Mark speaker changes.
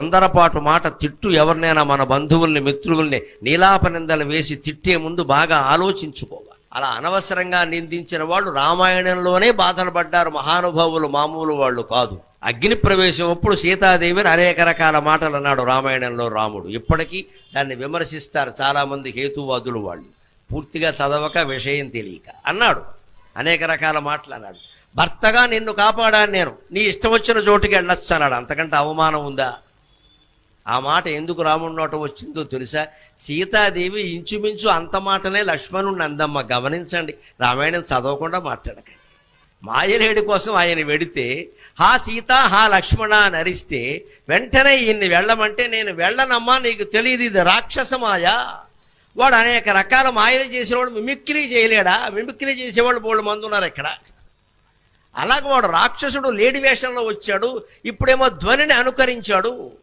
Speaker 1: తొందరపాటు మాట తిట్టు. ఎవరినైనా మన బంధువుల్ని మిత్రుల్ని నీలాపనిందలు వేసి తిట్టే ముందు బాగా ఆలోచించుకోవాలి. అలా అనవసరంగా నిందించిన వాళ్ళు రామాయణంలోనే బాధలు పడ్డారు మహానుభావులు, మామూలు వాళ్ళు కాదు. అగ్ని ప్రవేశం అప్పుడు సీతాదేవిని అనేక రకాల మాటలు అన్నాడు రామాయణంలో రాముడు. ఇప్పటికీ దాన్ని విమర్శిస్తారు చాలామంది హేతువాదులు. వాళ్ళు పూర్తిగా చదవక విషయం తెలియక అన్నాడు, అనేక రకాల మాటలు అన్నాడు. భర్తగా నిన్ను కాపాడాను నేను, నీ ఇష్టం వచ్చిన చోటుకి వెళ్ళొచ్చు అన్నాడు. అంతకంటే అవమానం ఉందా? ఆ మాట ఎందుకు రాముడి నోట వచ్చిందో తెలుసా? సీతాదేవి ఇంచుమించు అంత మాటనే లక్ష్మణుడిని అందమ్మ. గమనించండి, రామాయణం చదవకుండా మాట్లాడకండి. మాయలేడి కోసం ఆయన వెడితే హా సీత హా లక్ష్మణ అని అరిస్తే వెంటనే ఈయన్ని వెళ్ళమంటే నేను వెళ్ళనమ్మా, నీకు తెలియదు ఇది రాక్షస మాయ. వాడు అనేక రకాల మాయలు చేసేవాడు మిమిక్రీ చేయలేడా? మిమిక్రీ చేసేవాళ్ళు బోళ్ళు మంది ఉన్నారు ఇక్కడ. అలాగే వాడు రాక్షసుడు లేడి వేషంలో వచ్చాడు, ఇప్పుడేమో ధ్వనిని అనుకరించాడు.